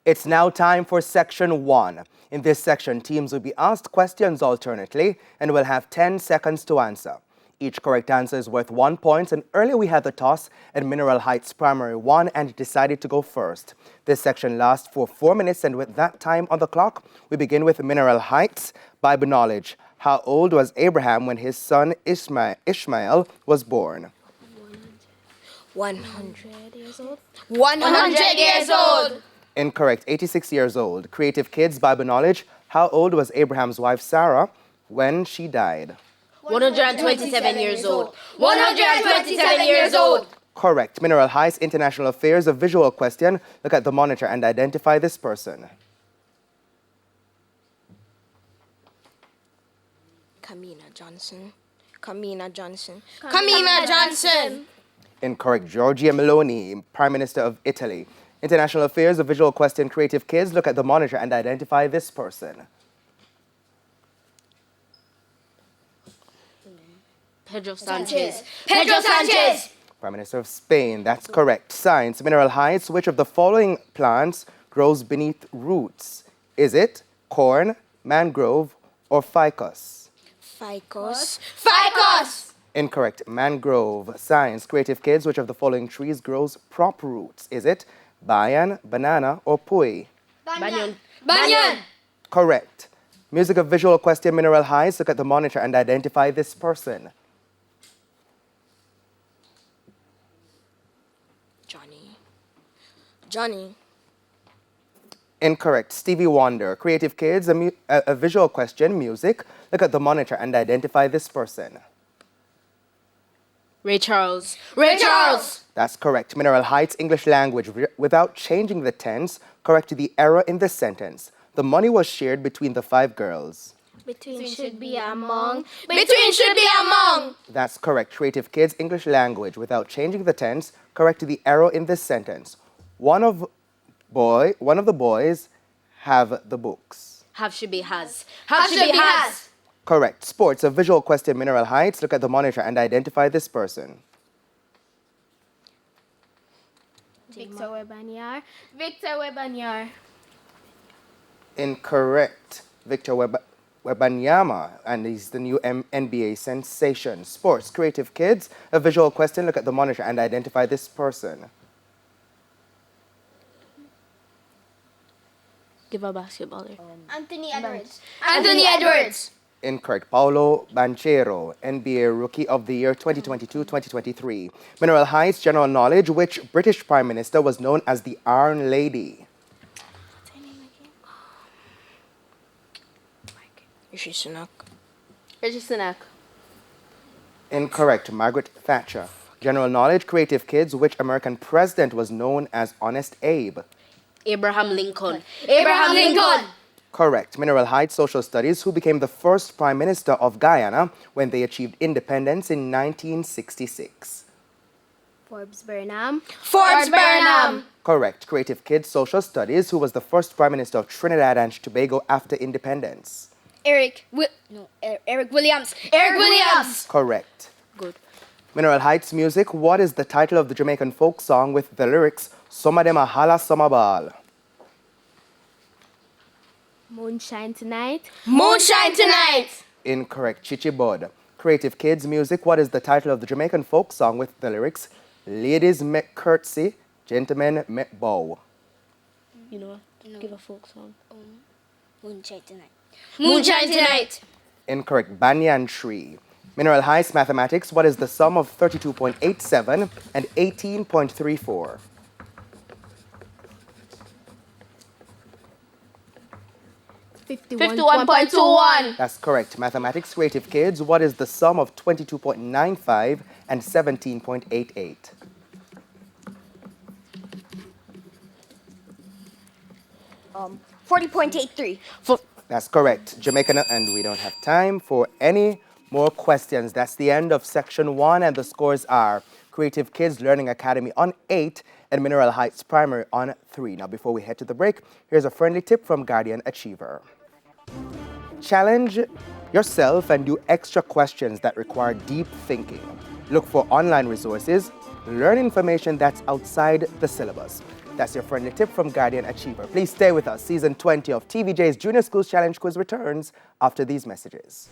It's now time for Section 1. In this section, teams will be asked questions alternately and will have 10 seconds to answer. Each correct answer is worth 1 point, and earlier we had the toss and Mineral Heights Primary won and decided to go first. This section lasts for 4 minutes, and with that time on the clock, we begin with Mineral Heights. Bible knowledge. How old was Abraham when his son Ishmael was born? 100 years old. 100 years old. Incorrect. 86 years old. Creative kids, Bible knowledge. How old was Abraham's wife Sarah when she died? 127 years old. 127 years old. Correct. Mineral Heights International Affairs, a visual question. Look at the monitor and identify this person. Kamina Johnson. Kamina Johnson. Kamina Johnson. Incorrect. Giorgia Meloni, Prime Minister of Italy. International Affairs, a visual question. Creative kids, look at the monitor and identify this person. Pedro Sanchez. Pedro Sanchez. Prime Minister of Spain, that's correct. Science, Mineral Heights, which of the following plants grows beneath roots? Is it corn, mangrove, or ficus? Ficus. Ficus. Incorrect. Mangrove. Science, Creative kids, which of the following trees grows prop roots? Is it banyan, banana, or pui? Banyan. Banyan. Correct. Music, a visual question. Mineral Heights, look at the monitor and identify this person. Johnny. Incorrect. Stevie Wonder. Creative kids, a visual question. Music, look at the monitor and identify this person. Ray Charles. Ray Charles. That's correct. Mineral Heights English language. Without changing the tense, correct the error in this sentence. The money was shared between the 5 girls. Between should be among. Between should be among. That's correct. Creative kids English language. Without changing the tense, correct the error in this sentence. One of the boys have the books. Have should be has. Have should be has. Correct. Sports, a visual question. Mineral Heights, look at the monitor and identify this person. Victor Wembanyama. Victor Wembanyama. Incorrect. Victor Wembanyama, and he's the new NBA sensation. Sports, creative kids, a visual question. Look at the monitor and identify this person. Give a basketballer. Anthony Edwards. Anthony Edwards. Incorrect. Paulo Banchero, NBA Rookie of the Year 2022-2023. Mineral Heights, general knowledge. Which British Prime Minister was known as the Iron Lady? Rishi Sunak. Rishi Sunak. Incorrect. Margaret Thatcher. General knowledge. Creative kids. Which American president was known as Honest Abe? Abraham Lincoln. Abraham Lincoln. Correct. Mineral Heights Social Studies. Who became the first Prime Minister of Guyana when they achieved independence in 1966? Forbes Burnham. Forbes Burnham. Correct. Creative Kids Social Studies. Who was the first Prime Minister of Trinidad and Tobago after independence? Eric Williams. Eric Williams. Correct. Good. Mineral Heights Music. What is the title of the Jamaican folk song with the lyrics "Some of them a holla, some a ball"? Moonshine Tonight. Moonshine Tonight. Incorrect. Chichi Bud. Creative Kids Music. What is the title of the Jamaican folk song with the lyrics "Ladies make curtsy, gentlemen make bow"? You know, give a folk song. Moonshine Tonight. Moonshine Tonight. Incorrect. Banyan Tree. Mineral Heights Mathematics. What is the sum of 32.87 and 18.34? $51.21. That's correct. Mathematics Creative Kids. What is the sum of 22.95 and 17.88? $40.83. That's correct. Jamaican, and we don't have time for any more questions. That's the end of Section 1, and the scores are Creative Kids Learning Academy on 8 and Mineral Heights Primary on 3. Now, before we head to the break, here's a friendly tip from Guardian Achiever. Challenge yourself and do extra questions that require deep thinking. Look for online resources, learn information that's outside the syllabus. That's your friendly tip from Guardian Achiever. Please stay with us. Season 20 of TVJ's Junior Schools Challenge Quiz returns after these messages.